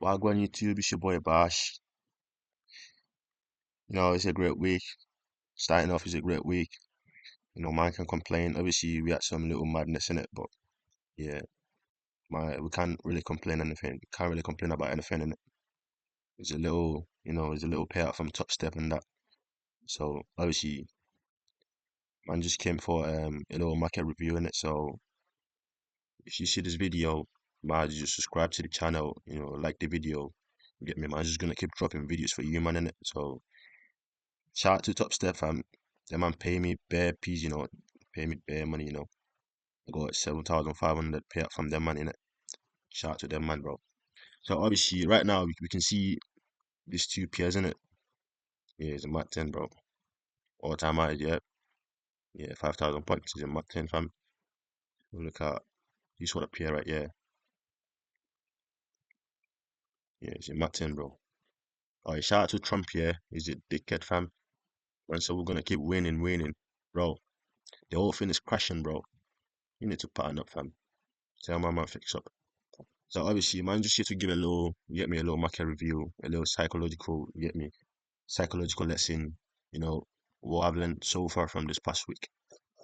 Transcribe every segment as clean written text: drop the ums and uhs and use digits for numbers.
Wagwan YouTube, it's your boy Bash. It's a great week. Starting off is a great week. Man can complain. Obviously, we had some little madness in it, but yeah, we can't really complain anything. Can't really complain about anything in it. It's a little payout from Top Step and that. So obviously, man just came for a little market review in it. So if you see this video, man, just subscribe to the channel. Like the video. Get me, man. Just gonna keep dropping videos for you, man, in it. So shout out to Top Step, fam. Them man pay me bare peas, pay me bare money, I got 7,500 pay up from them man, innit? Shout out to them man, bro. So obviously, right now we can see these two pairs, innit? Yeah, it's a Mac 10, bro. All time high, yeah, yeah, 5,000 points is a Mac 10, fam. Look at this sort of pair right here. Yeah, it's a Mac 10, bro. Alright, shout out to Trump, yeah. He's a dickhead, fam. And so we're gonna keep winning, bro. The whole thing is crashing, bro. You need to pattern up, fam. Tell my man fix up. So obviously, man, just here to give get me a little market review, a little psychological, get me psychological lesson, you know, what I've learned so far from this past week.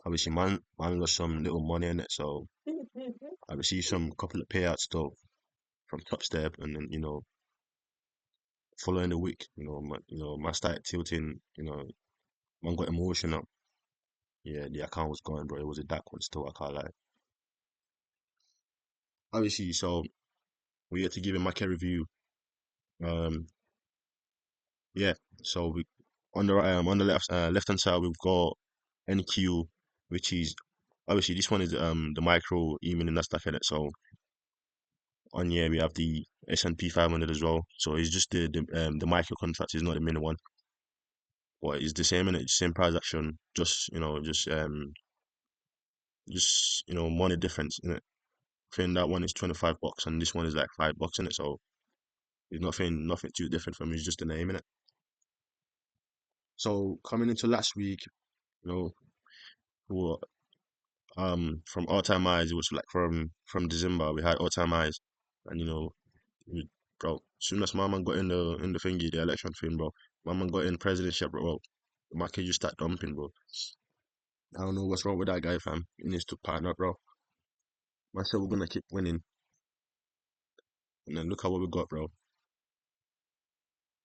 Obviously, man lost some little money in it, so I received some couple of payouts though from Top Step, and then following the week, man started tilting, man got emotional. Yeah, the account was gone, bro. It was a dark one still, I can't lie. Obviously, so we had to give a market review. Um, Yeah, so we on the left hand side we've got NQ, which is obviously this one is the micro E-mini and stuff in it. So on here we have the S&P 500 as well. So it's just the micro contracts is not the mini one, but it's the same in it, same price action, just money difference in it. I think that one is 25 bucks and this one is like $5 in it. So it's nothing too different from it. It's just the name in it. So coming into last week, you know, for from all time highs, it was like from December we had all time highs, and we, bro, soon as my man got in the thingy, the election thing, bro, my man got in presidentship, bro, the market just start dumping, bro. I don't know what's wrong with that guy, fam. He needs to partner up, bro. Myself, we're gonna keep winning, and then look at what we got, bro.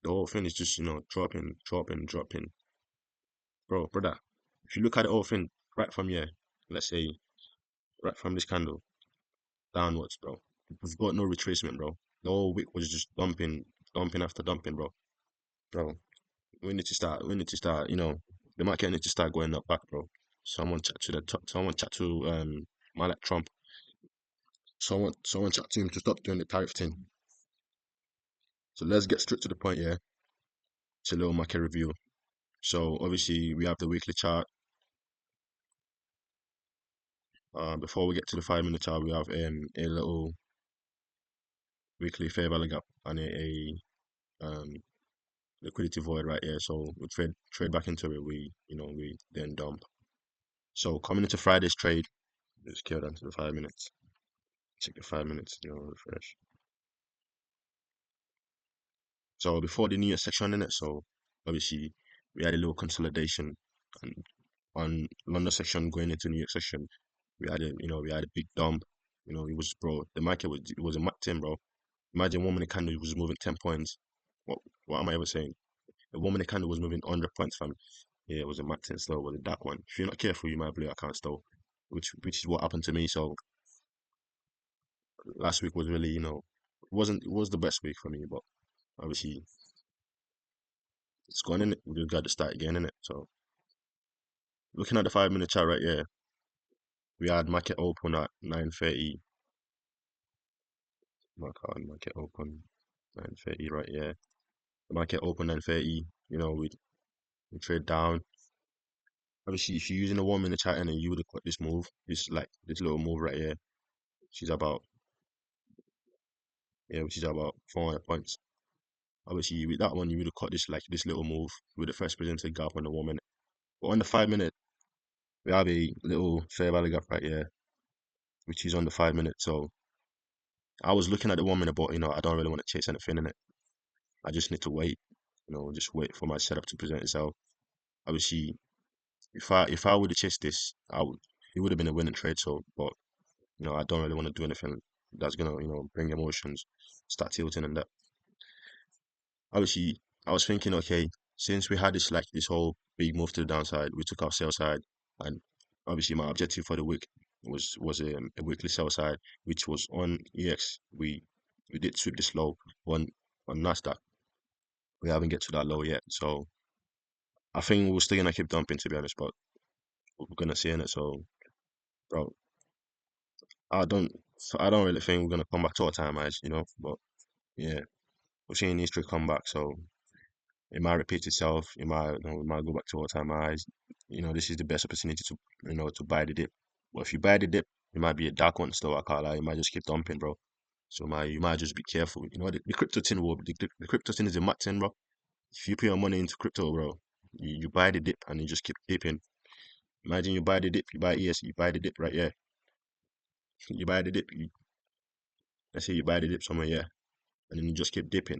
The whole thing is just dropping, bro, brother. If you look at the whole thing right from here, let's say right from this candle downwards, bro. We've got no retracement, bro. The whole week was just dumping after dumping, bro. Bro, we need to start, the market needs to start going up back, bro. Someone chat to man like Trump. Someone chat to him to stop doing the tariff thing. So let's get straight to the point, yeah. It's a little market review. So obviously we have the weekly chart. Before we get to the 5 minute chart, we have a little weekly fair value gap and a liquidity void right here. So we trade back into it. We then dump. So coming into Friday's trade, let's kill down to the 5 minutes. Check the 5 minutes, refresh. So before the New Year section in it, so obviously we had a little consolidation, and on London section going into New York section, we had a big dump. It was, bro, the market was a Mac 10, bro. Imagine 1 minute candle was moving 10 points. What am I ever saying? A 1 minute candle was moving 100 points, fam. Yeah, it was a Mac 10 still, it was a dark one. If you're not careful, you might blow your account still, which is what happened to me. So last week was really, it was the best week for me, but obviously it's gone in it. We just got to start again in it. So looking at the 5 minute chart right here, we had market open at 9:30. Market open 9:30 right here. The market open 9:30. We trade down. Obviously, if you're using a 1 minute chart and then you would have got this move, this little move right here, which is about which is about 400 points. Obviously, with that one, you would have caught this little move with the first presented gap on the 1 minute. But on the 5 minute, we have a little fair value gap right here, which is on the 5 minute. So I was looking at the woman about, I don't really want to chase anything in it. I just need to wait, just wait for my setup to present itself. Obviously, if I would have chased this, it would have been a winning trade. So, but I don't really want to do anything that's gonna, bring emotions, start tilting and that. Obviously, I was thinking, okay, since we had this whole big move to the downside, we took our sell side, and obviously my objective for the week was a weekly sell side, which was on EX. We did sweep this low on Nasdaq. We haven't get to that low yet, so I think we're still gonna keep dumping to be honest, but we're gonna see in it. So, bro, I don't I don't really think we're gonna come back to our time highs, but yeah, we're seeing history come back, so it might repeat itself. We might go back to all-time highs. This is the best opportunity to buy the dip. But if you buy the dip, it might be a dark one still. I can't lie. You might just keep dumping, bro. So you might just be careful. The crypto tin the crypto tin is a mat tin, bro. If you put your money into crypto, bro, you buy the dip and you just keep dipping. Imagine you buy the dip, you buy ES, you buy the dip right here. You buy the dip. Let's say you buy the dip somewhere, yeah, and then you just keep dipping.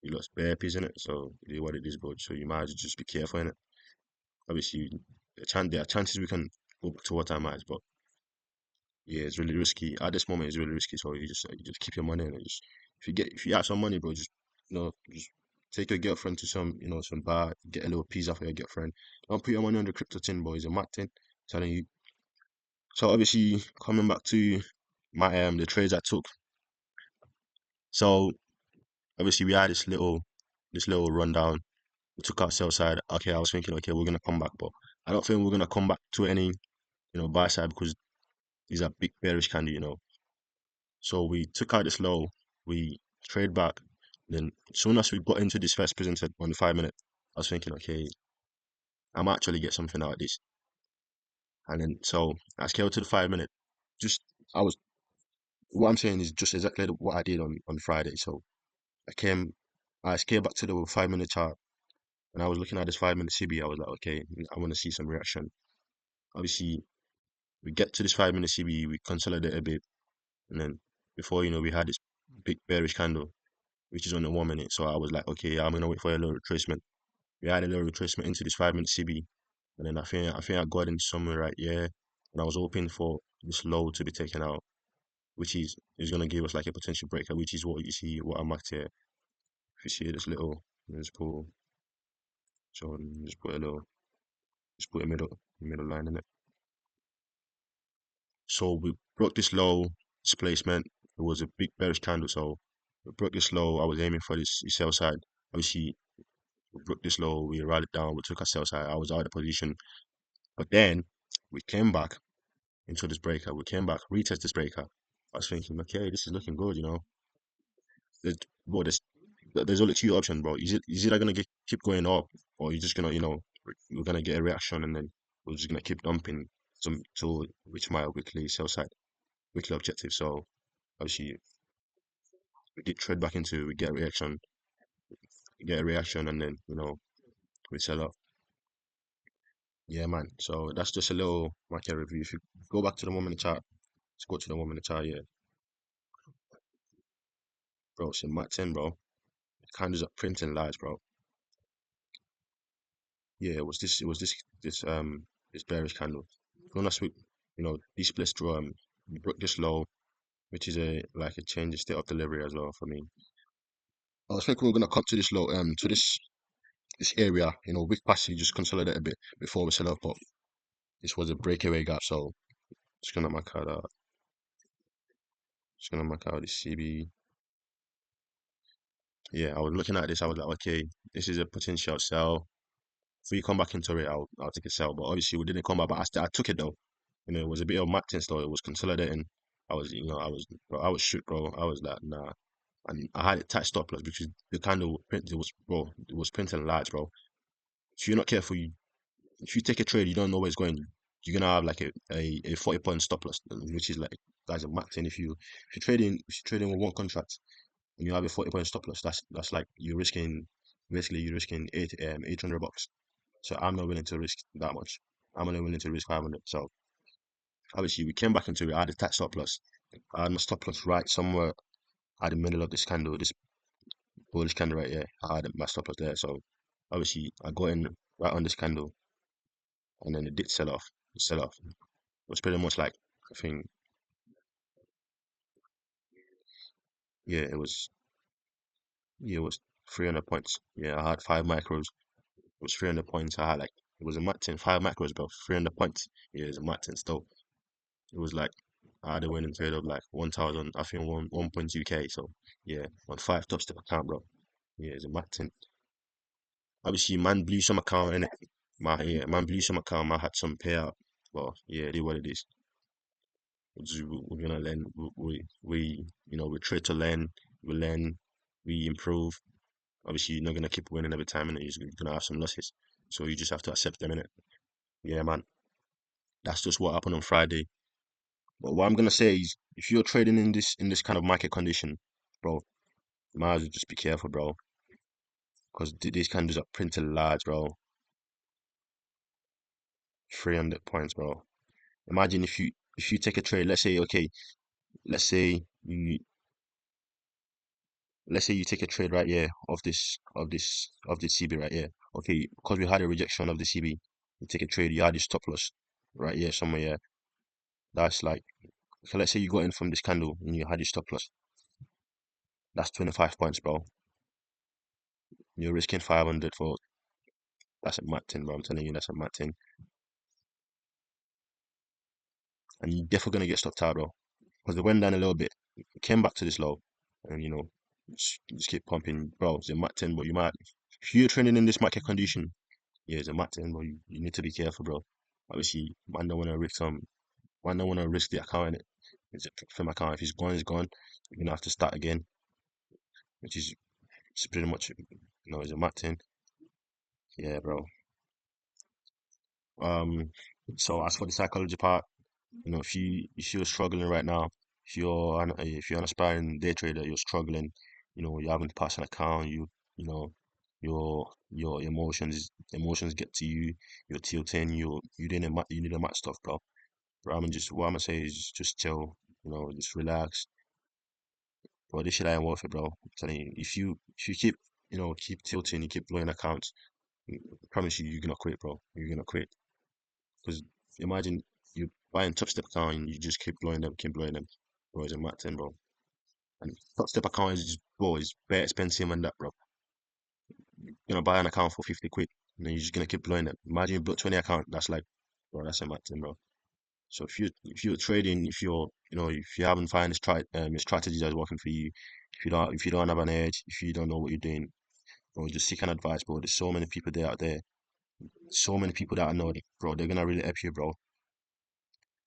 You lost bare piece in it, so it is what it is, bro. So you might as well just be careful in it. Obviously, there are chances we can go back to all-time highs, but yeah, it's really risky. At this moment, it's really risky. So you just keep your money in it. Just if you have some money, bro, just take your girlfriend to some bar, get a little piece off of your girlfriend. Don't put your money on the crypto tin, boy. It's a mad thing. Telling you. So obviously, coming back to my the trades I took. So obviously, we had this little rundown. We took our sell side. Okay, I was thinking, okay, we're gonna come back, but I don't think we're gonna come back to any buy side because these are big bearish candle. So we took out this low, we trade back. Then as soon as we got into this first presented on the 5 minute, I was thinking, okay, I might actually get something out of this. And then so I scaled to the 5 minute. Just I was what I'm saying is just exactly what I did on Friday. So I came, I scaled back to the 5 minute chart, and I was looking at this 5 minute CB. I was like, okay, I want to see some reaction. Obviously, we get to this 5 minute CB, we consolidate a bit, and then before we had this big bearish candle which is on the 1 minute. So I was like, okay, I'm gonna wait for a little retracement. We had a little retracement into this 5 minute CB, and then I think I got in somewhere right here, and I was hoping for this low to be taken out, which is gonna give us like a potential breaker, which is what you see what I'm at here. If you see this little, so just put a middle line in it. So we broke this low displacement. It was a big bearish candle, so we broke this low. I was aiming for this sell side. Obviously, we broke this low, we rallied down, we took ourselves high. I was out of position. But then we came back into this breaker. We came back, retest this breaker. I was thinking, okay, this is looking good. There's, bro, there's only two options, bro. Is it like gonna keep going up, or you're just gonna, we're gonna get a reaction and then we're just gonna keep dumping some to reach my weekly sell side, weekly objective. So obviously we did trade back into, we get a reaction, and then we sell up. Yeah, man. So that's just a little market review. If you go back to the 1 minute chart, let's go to the 1 minute chart. Yeah, bro. It's in Mat 10, bro. Candles are printing lies, bro. Yeah, it was this bearish candle. When last week, these splits draw broke this low, which is a change in state of delivery as well for me. I was thinking we are gonna come to this low, to this area, wick passage, just consolidate a bit before we sell off, but this was a breakaway gap, so just gonna mark out this CB. Yeah, I was looking at this. I was like, okay, this is a potential sell. If we come back into it, I'll take a sell. But obviously, we didn't come back. But I took it though. It was a bit of Martin's though. It was consolidating. I was shook, bro. I was like, nah. And I had it tight stop loss because the candle print, it was printing large, bro. If you're not careful, if you take a trade, you don't know where it's going. You're gonna have like a 40 point stop loss, which is like guys are maxing. If you're trading with one contract and you have a 40 point stop loss, that's like you're risking 800 bucks. So I'm not willing to risk that much. I'm only willing to risk 500. So obviously we came back into it. I had a tight stop loss. I had my stop loss right somewhere at the middle of this candle, this bullish candle right here. I had my stop loss there, so obviously I got in right on this candle, and then it did sell off. It sell off. It was pretty much like, I think, yeah, it was 300 points. Yeah, I had 5 macros. It was 300 points. I had like, it was a mat 10, 5 macros, bro. 300 points. Yeah, it's a mat 10 still. It was like, I had a winning trade of like 1,000, I think 1.2K. So yeah, on 5 top step account, bro. Yeah, it's a mat 10. Obviously, man blew some account in it. Man blew some account. Man had some payout. Well, yeah, it is what it is. We're gonna learn. We try to learn. We learn. We improve. Obviously, you're not gonna keep winning every time, and you're gonna have some losses. So you just have to accept them in it. Yeah, man. That's just what happened on Friday. But what I'm gonna say is, if you're trading in this kind of market condition, bro, you might as well just be careful, bro, because these candles are printed large, bro. 300 points, bro. Imagine if you take a trade. Let's say, okay, let's say you let's say you take a trade right here of this CB right here. Okay, because we had a rejection of the CB, you take a trade. You had your stop loss right here somewhere. Yeah, that's like, so let's say you got in from this candle and you had your stop loss. That's 25 points, bro. You're risking 500 for, that's a mad thing, bro. I'm telling you, that's a mad thing. And you're definitely gonna get stopped out, bro, because it went down a little bit, it came back to this low, and just keep pumping, bro. It's a mad thing, but you might, if you're trading in this market condition, yeah, it's a mad thing, but you need to be careful, bro. Obviously, man don't wanna risk man don't wanna risk the account in it. It's a firm account. If it's gone, it's gone. You're gonna have to start again, which is it's pretty much, it's a mad thing. Yeah, bro. Um, so as for the psychology part, if you're struggling right now, if you're an aspiring day trader, you're struggling, you haven't passed an account, you know your emotions get to you, you're tilting, you need a mat stuff, bro. But what I'm gonna say is just chill, just relax. Bro, this shit ain't worth it, bro. I'm telling you, if you keep tilting, you keep blowing accounts, I promise you, you're gonna quit, bro. You're gonna quit. Because imagine you buying top step account and you just keep blowing them. Bro, it's a mad thing, bro. And top step account is just, bro, it's very expensive and that, bro. You're gonna buy an account for 50 quid and then you're just gonna keep blowing them. Imagine you built 20 account, that's like, bro, that's a mad thing, bro. So if you're trading, if you haven't found a strategy that's working for you, if you don't have an edge, if you don't know what you're doing, bro, just seek an advice, bro. There's so many people there out there, so many people that I know, bro. They're gonna really help you, bro.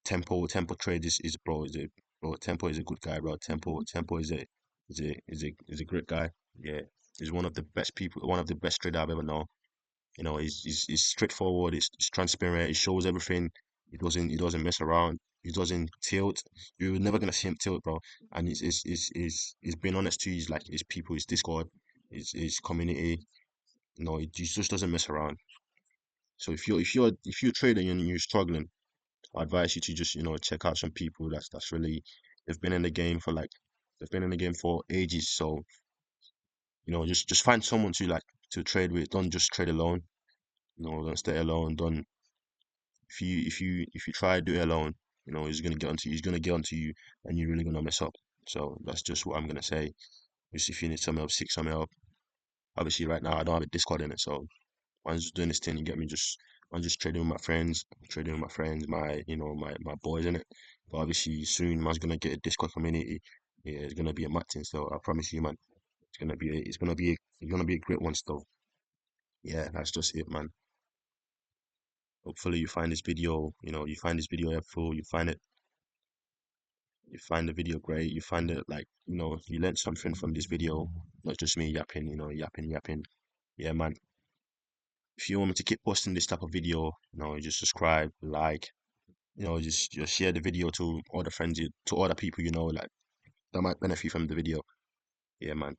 Tempo Trade is bro is a bro Tempo is a good guy, bro. Tempo is a great guy. Yeah, he's one of the best people, one of the best trader I've ever known. He's straightforward, he's transparent, he shows everything. He doesn't mess around, he doesn't tilt. You're never gonna see him tilt, bro. And he's being honest to his, like, his people, his Discord, his community. He just doesn't mess around. So if you're trading and you're struggling, I advise you to just check out some people that's really, they've been in the game for like, they've been in the game for ages. So just find someone to trade with. Don't just trade alone. Don't stay alone. Don't if you try to do it alone, he's gonna get onto you, and you're really gonna mess up. So that's just what I'm gonna say. Just if you need some help, seek some help. Obviously, right now I don't have a Discord in it, so I'm just doing this thing. You get me? I'm just trading with my friends, my boys in it. But obviously soon, man's gonna get a Discord community. Yeah, it's gonna be a mad thing. So I promise you, man, it's gonna be a great one. Still, yeah, that's just it, man. Hopefully you find this video, helpful. You find the video great. You find it, like, you learned something from this video, not just me yapping, yapping. Yeah, man. If you want me to keep posting this type of video, just subscribe, like. Just share the video to other friends, to other people, like, that might benefit from the video. Yeah, man.